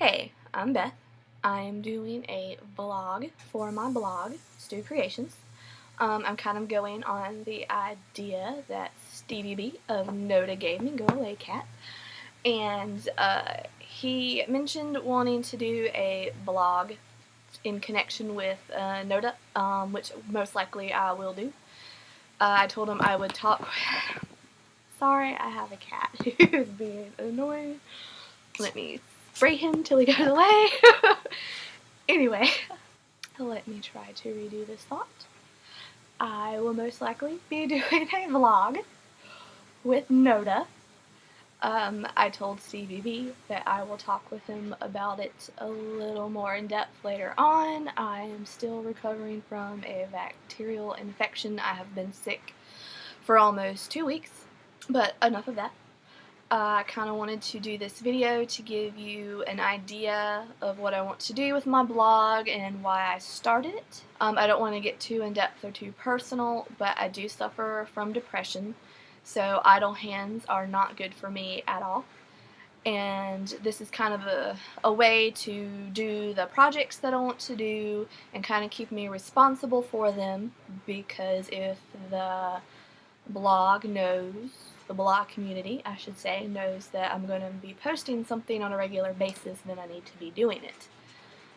Hey, I'm Beth. I am doing a vlog for my blog, Stu Creations. I'm kind of going on the idea that Stevie B of Noda gave me, Go Away Cat, and he mentioned wanting to do a vlog in connection with Noda, which most likely I will do. I told him I would talk. Sorry, I have a cat who's being annoying. Let me spray him till he goes away. Anyway, let me try to redo this thought. I will most likely be doing a vlog with Noda. I told Stevie B that I will talk with him about it a little more in depth later on. I am still recovering from a bacterial infection. I have been sick for almost 2 weeks, but enough of that. I kind of wanted to do this video to give you an idea of what I want to do with my blog and why I started it. I don't want to get too in-depth or too personal, but I do suffer from depression, so idle hands are not good for me at all. And this is kind of a way to do the projects that I want to do and kind of keep me responsible for them, because if the blog community, I should say, knows that I'm going to be posting something on a regular basis, then I need to be doing it.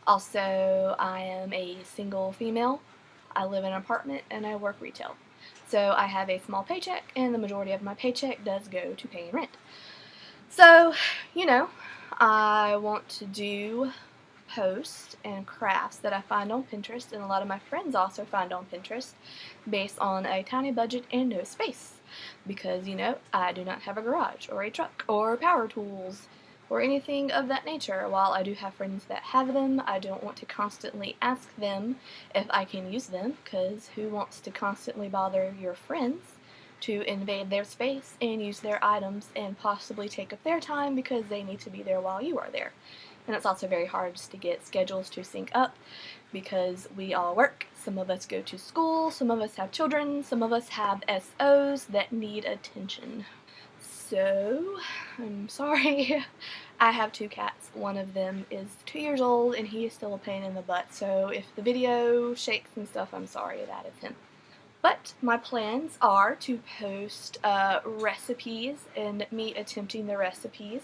Also, I am a single female. I live in an apartment and I work retail. So I have a small paycheck, and the majority of my paycheck does go to paying rent. So, I want to do posts and crafts that I find on Pinterest, and a lot of my friends also find on Pinterest, based on a tiny budget and no space. Because, I do not have a garage or a truck or power tools or anything of that nature. While I do have friends that have them, I don't want to constantly ask them if I can use them, because who wants to constantly bother your friends to invade their space and use their items and possibly take up their time because they need to be there while you are there. And it's also very hard just to get schedules to sync up, because we all work. Some of us go to school, some of us have children, some of us have SOs that need attention. So, I'm sorry. I have 2 cats. One of them is 2 years old and he is still a pain in the butt, so if the video shakes and stuff, I'm sorry, that is him. But my plans are to post recipes and me attempting the recipes.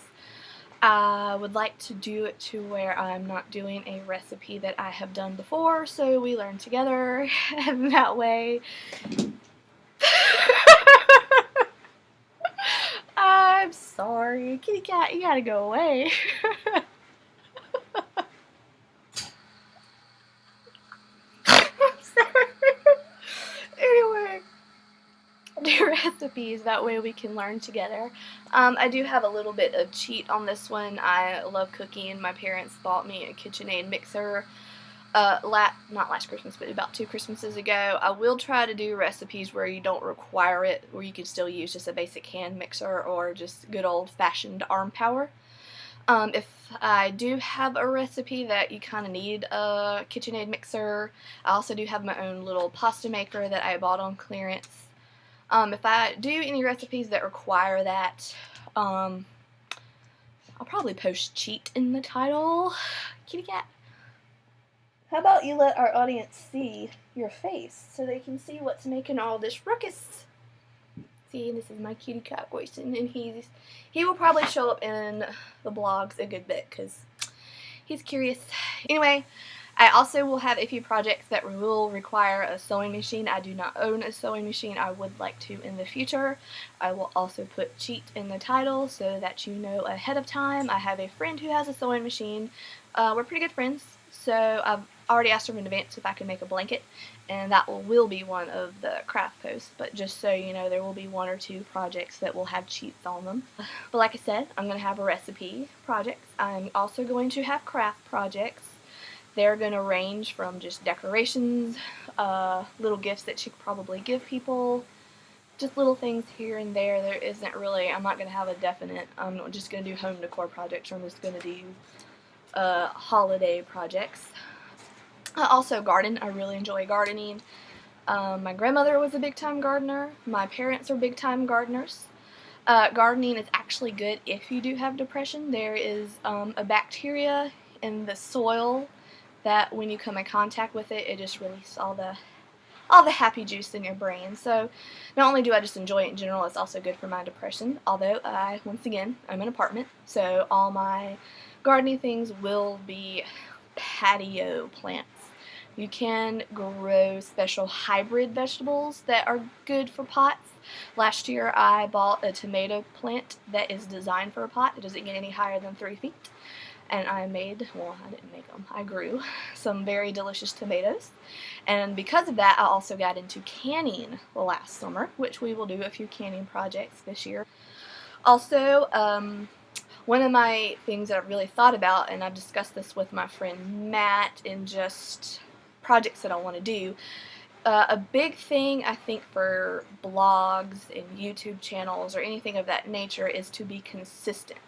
I would like to do it to where I'm not doing a recipe that I have done before, so we learn together, and that way I'm sorry, kitty cat, you gotta go away. Anyway, do recipes, that way we can learn together. I do have a little bit of cheat on this one. I love cooking. My parents bought me a KitchenAid mixer not last Christmas, but about 2 Christmases ago. I will try to do recipes where you don't require it, where you can still use just a basic hand mixer or just good old-fashioned arm power. If I do have a recipe that you kind of need a KitchenAid mixer, I also do have my own little pasta maker that I bought on clearance. If I do any recipes that require that, I'll probably post cheat in the title. Kitty cat. How about you let our audience see your face so they can see what's making all this ruckus? See, this is my kitty cat Grayson, and he will probably show up in the blogs a good bit because he's curious. Anyway, I also will have a few projects that will require a sewing machine. I do not own a sewing machine. I would like to in the future. I will also put cheat in the title so that you know ahead of time. I have a friend who has a sewing machine. We're pretty good friends, so I've already asked her in advance if I can make a blanket, and that will be one of the craft posts. But just so you know, there will be 1 or 2 projects that will have cheats on them. But like I said, I'm going to have a recipe projects. I'm also going to have craft projects. They're going to range from just decorations, little gifts that you could probably give people, just little things here and there. There isn't really, I'm not going to have a definite, I'm not just going to do home decor projects, or I'm just going to do holiday projects. I also garden. I really enjoy gardening. My grandmother was a big-time gardener. My parents are big-time gardeners. Gardening is actually good if you do have depression. There is a bacteria in the soil that when you come in contact with it, it just releases all the happy juice in your brain. So not only do I just enjoy it in general, it's also good for my depression. Although once again, I'm in an apartment, so all my gardening things will be patio plants. You can grow special hybrid vegetables that are good for pots. Last year I bought a tomato plant that is designed for a pot. It doesn't get any higher than 3 feet. And I didn't make them, I grew some very delicious tomatoes. And because of that, I also got into canning last summer, which we will do a few canning projects this year. Also, one of my things that I've really thought about, and I've discussed this with my friend Matt in just projects that I want to do, a big thing I think for blogs and YouTube channels or anything of that nature is to be consistent.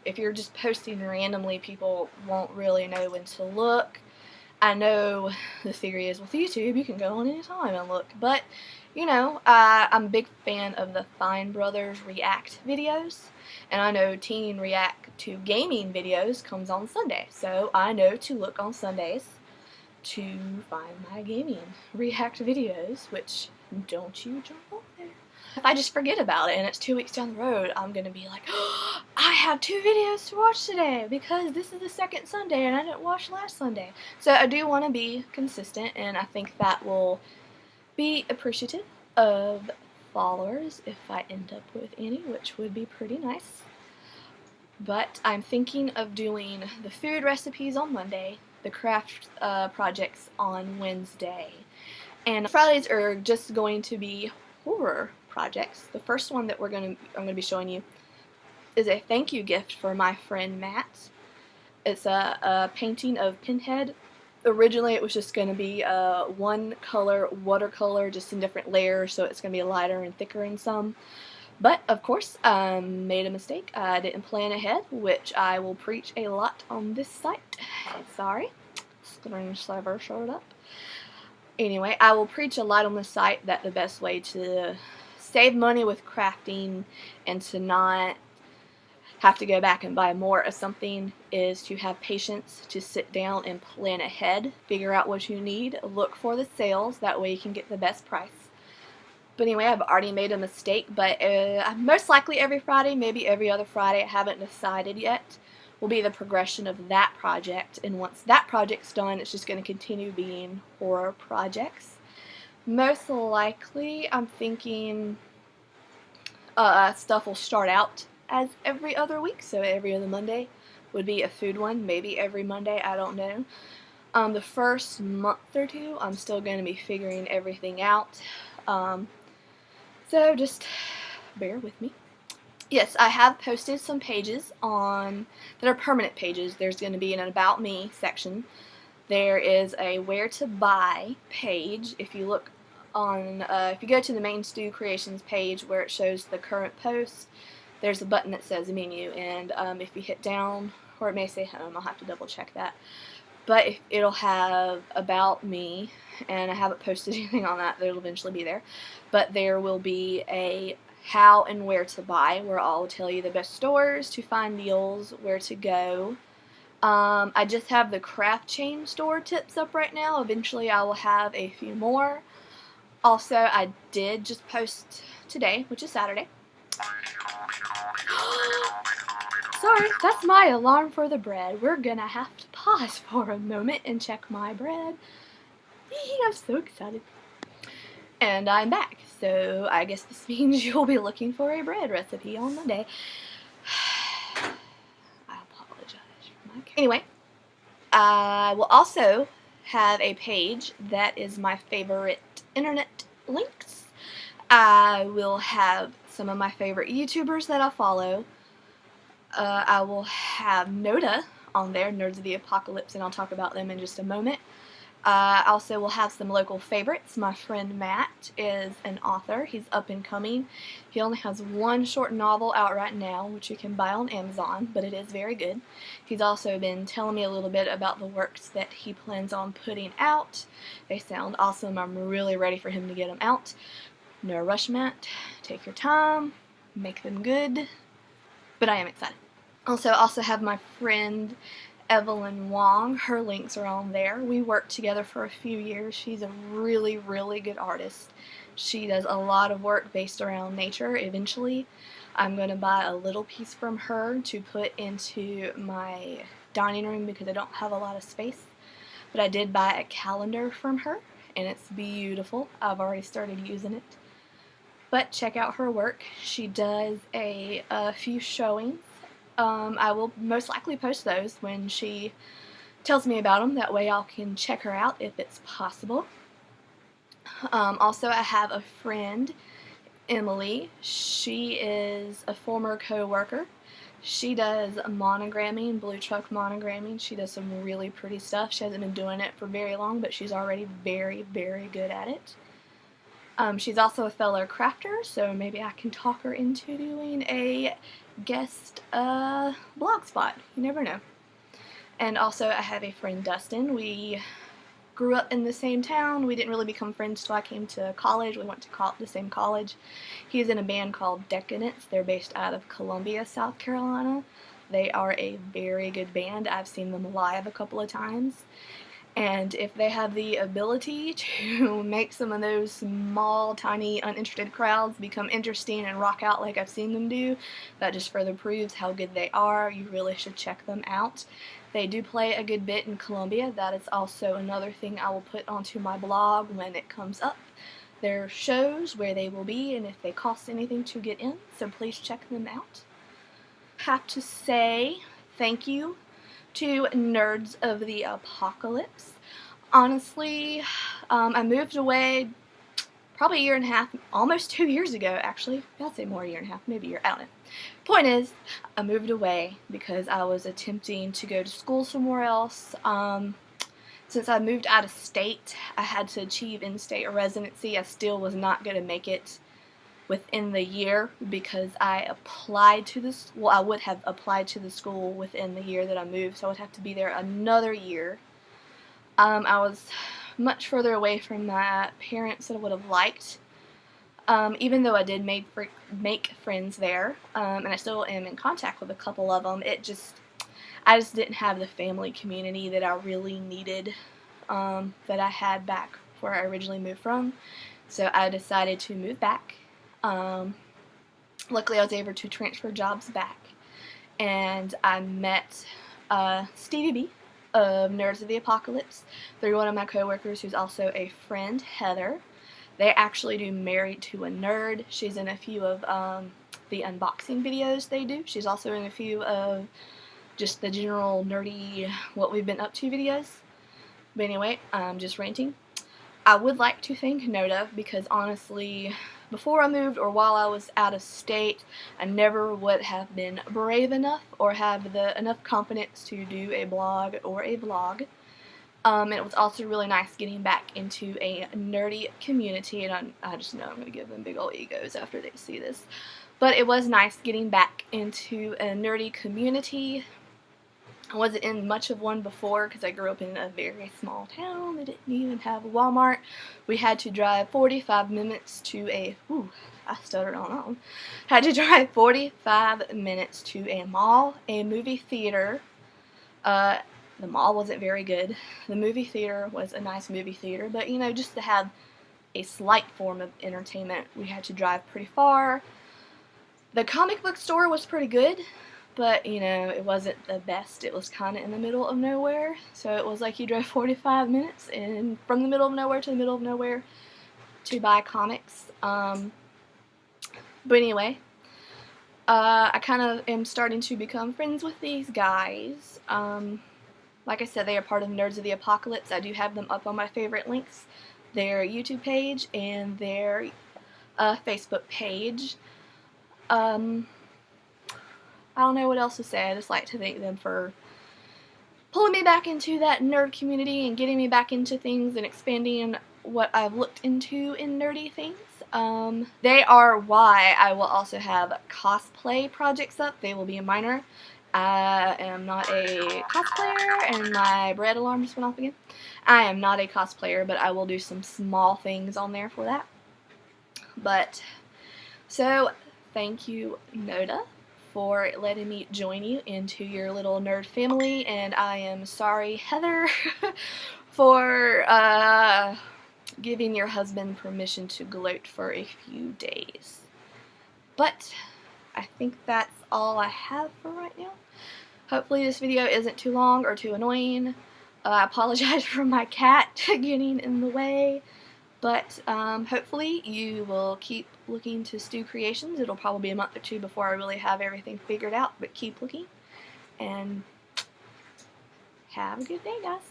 If you're just posting randomly, people won't really know when to look. I know the theory is with YouTube, you can go on any time and look, but you know, I'm a big fan of the Fine Brothers React videos, and I know Teen React to Gaming videos comes on Sunday, so I know to look on Sundays to find my gaming react videos, which don't you jump on there. If I just forget about it and it's 2 weeks down the road, I'm going to be like, oh, I have 2 videos to watch today because this is the second Sunday and I didn't watch last Sunday. So I do want to be consistent, and I think that will be appreciative of followers if I end up with any, which would be pretty nice. But I'm thinking of doing the food recipes on Monday, the craft projects on Wednesday, and Fridays are just going to be horror projects. The first one that I'm going to be showing you is a thank you gift for my friend Matt. It's a painting of Pinhead. Originally it was just going to be one color watercolor, just in different layers, so it's going to be lighter and thicker in some. But of course I made a mistake. I didn't plan ahead, which I will preach a lot on this site. Sorry, screensaver showed up. Anyway, I will preach a lot on this site that the best way to save money with crafting and to not have to go back and buy more of something is to have patience, to sit down and plan ahead, figure out what you need, look for the sales, that way you can get the best price. But anyway, I've already made a mistake, but most likely every Friday, maybe every other Friday, I haven't decided yet, will be the progression of that project. And once that project's done, it's just going to continue being horror projects. Most likely, I'm thinking stuff will start out as every other week, so every other Monday would be a food one, maybe every Monday, I don't know. The first month or two, I'm still going to be figuring everything out. So just bear with me. Yes, I have posted some pages that are permanent pages. There's going to be an About Me section. There is a Where to Buy page. If you look on, if you go to the main Stu Creations page where it shows the current post, there's a button that says menu, and if you hit down, or it may say home, I'll have to double check that. But it'll have About Me, and I haven't posted anything on that. It'll eventually be there. But there will be a How and Where to Buy, where I'll tell you the best stores to find deals, where to go. I just have the craft chain store tips up right now. Eventually I will have a few more. Also, I did just post today, which is Saturday. Sorry, that's my alarm for the bread. We're gonna have to pause for a moment and check my bread. I'm so excited. And I'm back, so I guess this means you'll be looking for a bread recipe on Monday. I apologize for my... Anyway, I will also have a page that is my favorite internet links. I will have some of my favorite YouTubers that I follow. I will have Noda on there, Nerds of the Apocalypse, and I'll talk about them in just a moment. I also will have some local favorites. My friend Matt is an author. He's up and coming. He only has one short novel out right now, which you can buy on Amazon, but it is very good. He's also been telling me a little bit about the works that he plans on putting out. They sound awesome. I'm really ready for him to get them out. No rush, Matt. Take your time. make them good, but I am excited. I also have my friend Evelyn Wong. Her links are on there. We worked together for a few years. She's a really, really good artist. She does a lot of work based around nature. Eventually, I'm going to buy a little piece from her to put into my dining room because I don't have a lot of space. But I did buy a calendar from her, and it's beautiful. I've already started using it. But check out her work. She does a few showings. I will most likely post those when she tells me about them. That way I can check her out if it's possible. Also, I have a friend, Emily. She is a former co-worker. She does monogramming, blue truck monogramming. She does some really pretty stuff. She hasn't been doing it for very long, but she's already very, very good at it. She's also a fellow crafter, so maybe I can talk her into doing a guest blog spot. You never know. And also I have a friend, Dustin. We grew up in the same town. We didn't really become friends till I came to college. We went to the same college. He's in a band called Decadence. They're based out of Columbia, South Carolina. They are a very good band. I've seen them live a couple of times. And if they have the ability to make some of those small, tiny, uninterested crowds become interesting and rock out like I've seen them do, that just further proves how good they are. You really should check them out. They do play a good bit in Columbia. That is also another thing I will put onto my blog when it comes up. Their shows, where they will be, and if they cost anything to get in, so please check them out. Have to say thank you to Nerds of the Apocalypse. Honestly, I moved away probably a year and a half, almost 2 years ago actually. I'd say more, a year and a half, maybe a year, I don't know. Point is, I moved away because I was attempting to go to school somewhere else. Since I moved out of state, I had to achieve in-state residency. I still was not going to make it within the year because I applied to this, well, I would have applied to the school within the year that I moved, so I would have to be there another year. I was much further away from my parents than I would have liked, even though I did make friends there, and I still am in contact with a couple of them. I just didn't have the family community that I really needed, that I had back where I originally moved from, so I decided to move back. Luckily I was able to transfer jobs back, and I met Stevie B of Nerds of the Apocalypse through one of my coworkers who's also a friend, Heather. They actually do Married to a Nerd. She's in a few of the unboxing videos they do. She's also in a few of just the general nerdy what we've been up to videos. But anyway, I'm just ranting. I would like to thank Noda because honestly, before I moved or while I was out of state, I never would have been brave enough or have enough confidence to do a blog or a vlog. And it was also really nice getting back into a nerdy community, and I just know I'm going to give them big old egos after they see this. But it was nice getting back into a nerdy community. I wasn't in much of one before because I grew up in a very small town that didn't even have a Walmart. We had to drive 45 minutes to a, I stuttered on that one. Had to drive 45 minutes to a mall, a movie theater. The mall wasn't very good. The movie theater was a nice movie theater, but you know, just to have a slight form of entertainment, we had to drive pretty far. The comic book store was pretty good, but you know, it wasn't the best. It was kind of in the middle of nowhere, so it was like you drove 45 minutes and from the middle of nowhere to the middle of nowhere to buy comics. But anyway, I kind of am starting to become friends with these guys. Like I said, they are part of Nerds of the Apocalypse. I do have them up on my favorite links, their YouTube page and their Facebook page. I don't know what else to say. I just like to thank them for pulling me back into that nerd community and getting me back into things and expanding what I've looked into in nerdy things. They are why I will also have cosplay projects up. They will be minor. I am not a cosplayer, and my bread alarm just went off again. I am not a cosplayer, but I will do some small things on there for that. But, so, thank you, Noda, for letting me join you into your little nerd family, and I am sorry, Heather, for giving your husband permission to gloat for a few days. But I think that's all I have for right now. Hopefully this video isn't too long or too annoying. I apologize for my cat getting in the way, but hopefully you will keep looking to Stu Creations. It'll probably be a month or two before I really have everything figured out, but keep looking, and have a good day, guys.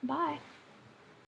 Bye.